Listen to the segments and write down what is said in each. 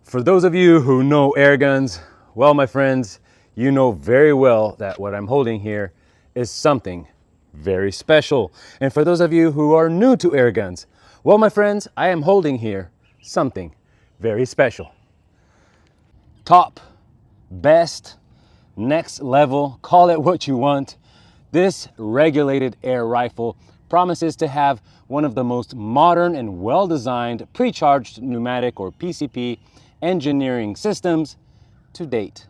For those of you who know air guns, well, my friends, you know very well that what I'm holding here is something very special. And for those of you who are new to air guns, well, my friends, I am holding here something very special. Top, best, next level, call it what you want. This regulated air rifle promises to have one of the most modern and well-designed pre-charged pneumatic or PCP engineering systems to date.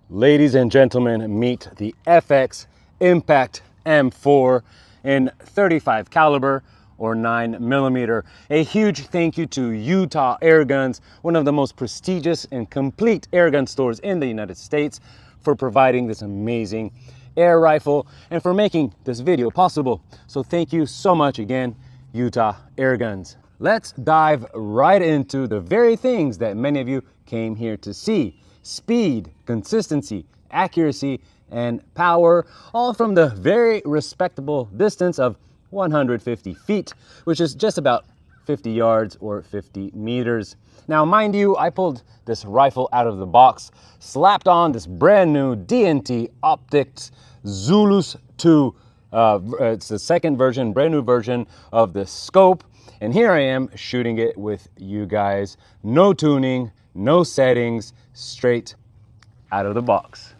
Ladies and gentlemen, meet the FX Impact M4 in 35 caliber or 9mm. A huge thank you to Utah Airguns, one of the most prestigious and complete airgun stores in the United States, for providing this amazing air rifle and for making this video possible. So thank you so much again, Utah Airguns. Let's dive right into the very things that many of you came here to see. Speed, consistency, accuracy, and power, all from the very respectable distance of 150 feet, which is just about 50 yards or 50 meters. Now, mind you, I pulled this rifle out of the box, slapped on this brand new D&T Optics Zulus 2. It's the second version, brand new version of the scope. And here I am shooting it with you guys. No tuning, no settings, straight out of the box.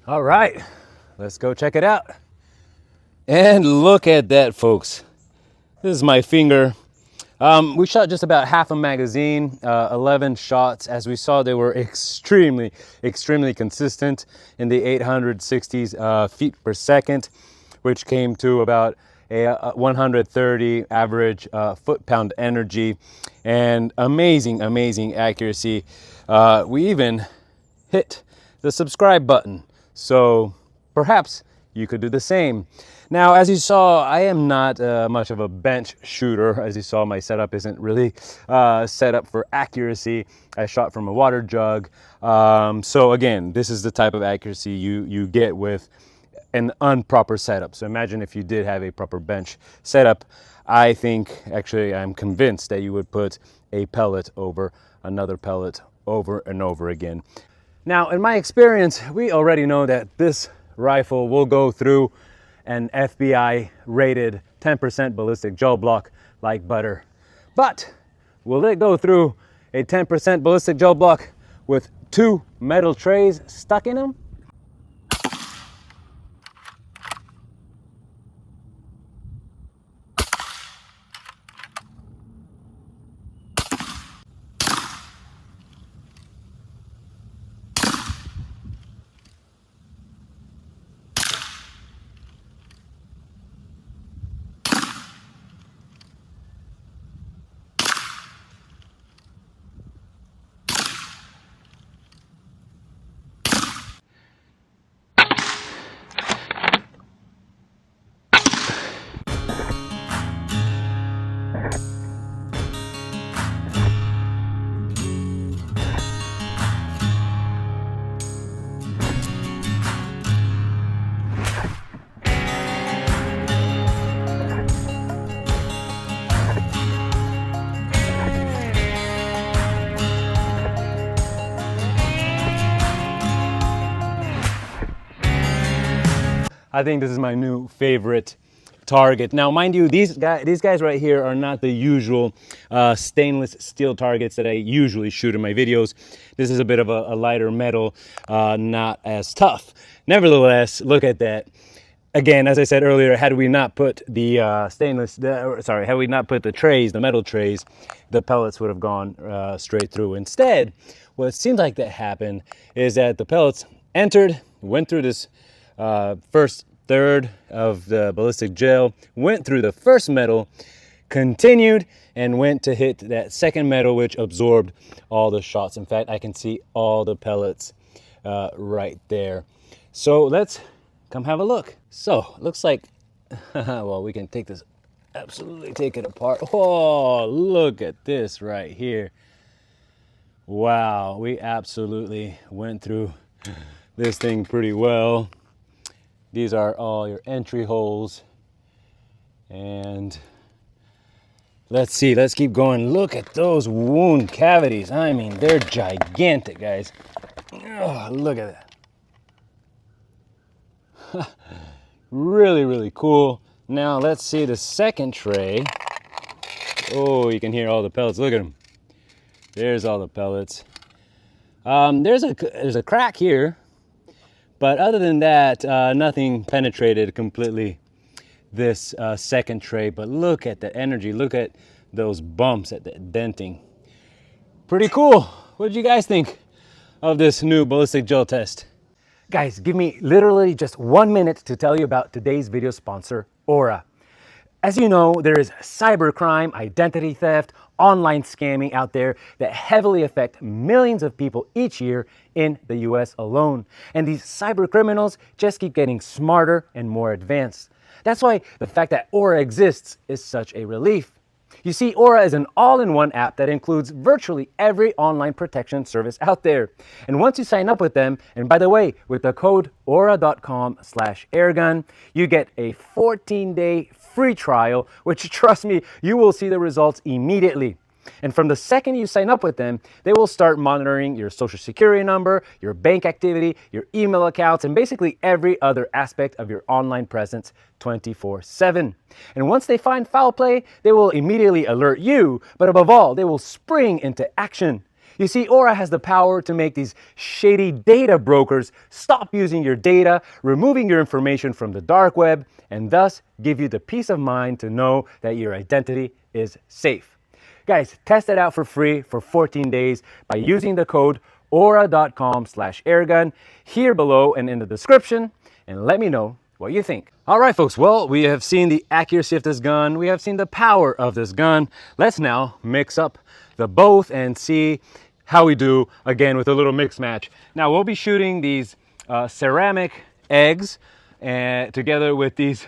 All right, let's go check it out. And look at that, folks. This is my finger. We shot just about half a magazine, 11 shots. As we saw, they were extremely consistent in the 860s feet per second, which came to about a 130 average foot-pound energy, and amazing accuracy. We even hit the subscribe button. So perhaps you could do the same. Now, as you saw, I am not much of a bench shooter. As you saw, my setup isn't really set up for accuracy. I shot from a water jug. So again, this is the type of accuracy you get with an improper setup. So imagine if you did have a proper bench setup. I think, actually, I'm convinced that you would put a pellet over another pellet over and over again. Now, in my experience, we already know that this rifle will go through an FBI rated 10% ballistic gel block like butter. But will it go through a 10% ballistic gel block with 2 metal trays stuck in them? I think this is my new favorite target. Now, mind you, these guys right here are not the usual stainless steel targets that I usually shoot in my videos. This is a bit of a lighter metal, not as tough. Nevertheless, look at that. Again, as I said earlier, had we not put the had we not put the trays, the metal trays, the pellets would have gone straight through. Instead, what seems like that happened is that the pellets entered, went through this first third of the ballistic gel, went through the first metal, continued, and went to hit that second metal, which absorbed all the shots. In fact, I can see all the pellets right there. So let's come have a look. So looks like, well, we can take this, absolutely take it apart. Oh, look at this right here. Wow, we absolutely went through this thing pretty well. These are all your entry holes. And let's see, let's keep going. Look at those wound cavities. I mean, they're gigantic, guys. Oh, look at that. Really, really cool. Now let's see the second tray. Oh, you can hear all the pellets. Look at them. There's all the pellets. There's a crack here, but other than that, nothing penetrated completely this second tray. But look at the energy. Look at those bumps at the denting. Pretty cool. What did you guys think of this new ballistic gel test? Guys, give me literally just 1 minute to tell you about today's video sponsor, Aura. As you know, there is cybercrime, identity theft, online scamming out there that heavily affect millions of people each year in the US alone. And these cyber criminals just keep getting smarter and more advanced. That's why the fact that Aura exists is such a relief. You see, Aura is an all-in-one app that includes virtually every online protection service out there. And once you sign up with them, and by the way, with the code aura.com/airgun, you get a 14-day free trial, which, trust me, you will see the results immediately. And from the second you sign up with them, they will start monitoring your social security number, your bank activity, your email accounts, and basically every other aspect of your online presence 24/7. And once they find foul play, they will immediately alert you, but above all, they will spring into action. You see, Aura has the power to make these shady data brokers stop using your data, removing your information from the dark web, and thus give you the peace of mind to know that your identity is safe. Guys, test it out for free for 14 days by using the code aura.com/airgun here below and in the description, and let me know what you think. All right, folks, well, we have seen the accuracy of this gun. We have seen the power of this gun. Let's now mix up the both and see how we do, again, with a little mix match. Now, we'll be shooting these ceramic eggs together with these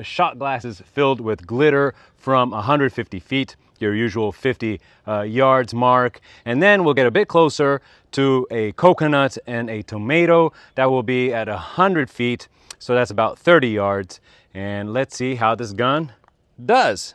shot glasses filled with glitter from 150 feet, your usual 50 yards mark. And then we'll get a bit closer to a coconut and a tomato that will be at 100 feet. So that's about 30 yards. And let's see how this gun does.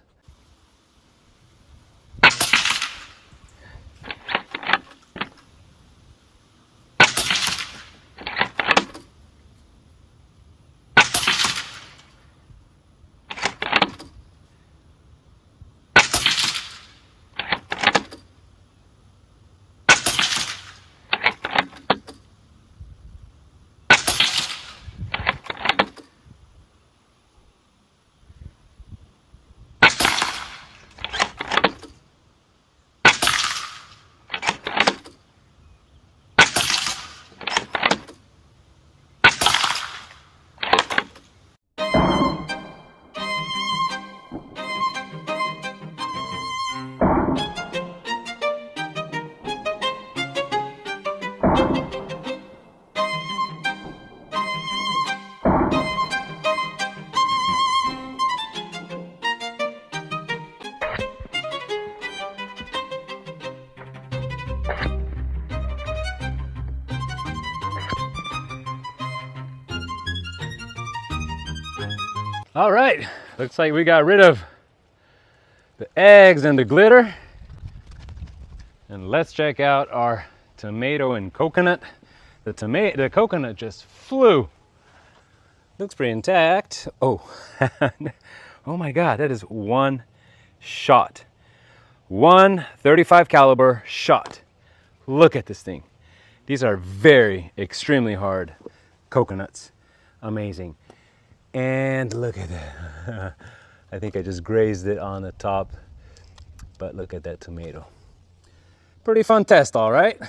All right, looks like we got rid of the eggs and the glitter. And let's check out our tomato and coconut. The coconut just flew. Looks pretty intact. Oh, oh my God, that is one shot. one 35 caliber shot. Look at this thing. These are extremely hard coconuts. Amazing. And look at that. I think I just grazed it on the top, but look at that tomato. Pretty fun test, all right?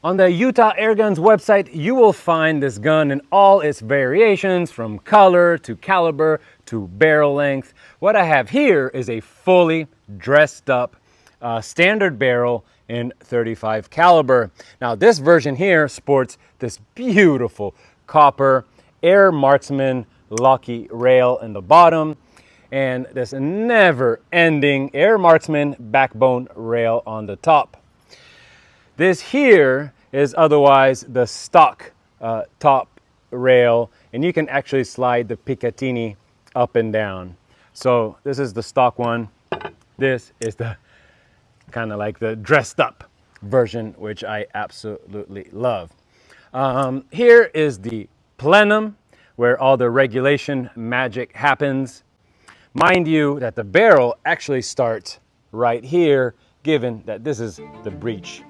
On the Utah Airguns website, you will find this gun in all its variations, from color to caliber to barrel length. What I have here is a fully dressed up standard barrel in 35 caliber. Now this version here sports this beautiful copper Air Marksman Lucky rail in the bottom and this never-ending Air Marksman backbone rail on the top. This here is otherwise the stock top rail, and you can actually slide the Picatinny up and down. So this is the stock one. This is the kind of like the dressed up version, which I absolutely love. Here is the plenum, where all the regulation magic happens. Mind you that the barrel actually starts right here, given that this is the breech.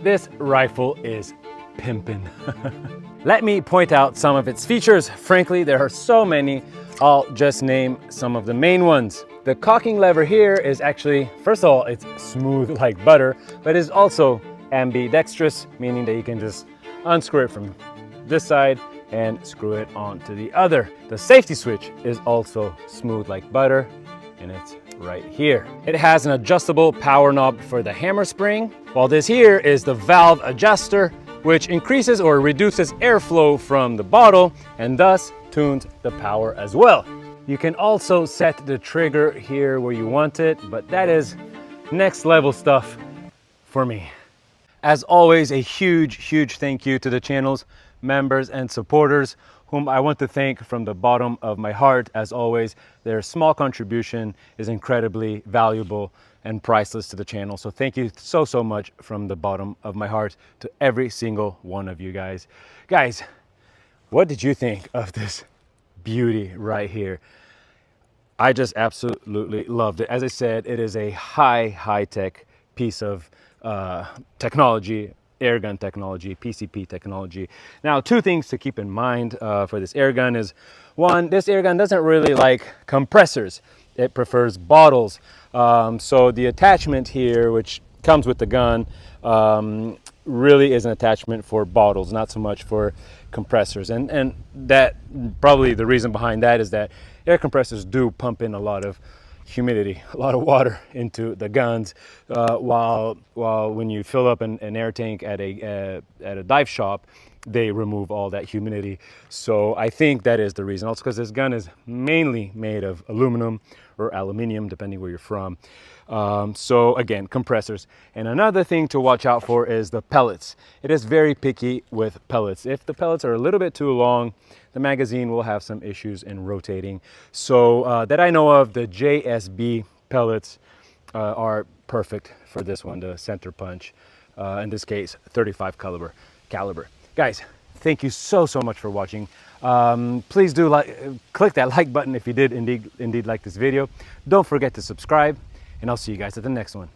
This rifle is pimpin'. Let me point out some of its features. Frankly, there are so many. I'll just name some of the main ones. The cocking lever here is actually, first of all, it's smooth like butter, but it's also ambidextrous, meaning that you can just unscrew it from this side and screw it onto the other. The safety switch is also smooth like butter, and it's right here. It has an adjustable power knob for the hammer spring, while this here is the valve adjuster, which increases or reduces airflow from the bottle and thus tunes the power as well. You can also set the trigger here where you want it, but that is next level stuff for me. As always, a huge thank you to the channel's members and supporters, whom I want to thank from the bottom of my heart. As always, their small contribution is incredibly valuable and priceless to the channel. So thank you so much from the bottom of my heart to every single one of you guys. Guys, what did you think of this beauty right here? I just absolutely loved it. As I said, it is a high-tech piece of technology, airgun technology, PCP technology. Now, two things to keep in mind for this airgun is, one, this airgun doesn't really like compressors. It prefers bottles. So the attachment here, which comes with the gun, really is an attachment for bottles, not so much for compressors. And that, probably the reason behind that is that air compressors do pump in a lot of humidity, a lot of water into the guns, while when you fill up an air tank at a dive shop, they remove all that humidity. So I think that is the reason. Also because this gun is mainly made of aluminum or aluminium, depending where you're from. So again, compressors. And another thing to watch out for is the pellets. It is very picky with pellets. If the pellets are a little bit too long, the magazine will have some issues in rotating. So that I know of, the JSB pellets are perfect for this one, the center punch. In this case, 35 caliber. Guys, thank you so much for watching. Please do click that like button if you did indeed like this video. Don't forget to subscribe, and I'll see you guys at the next one.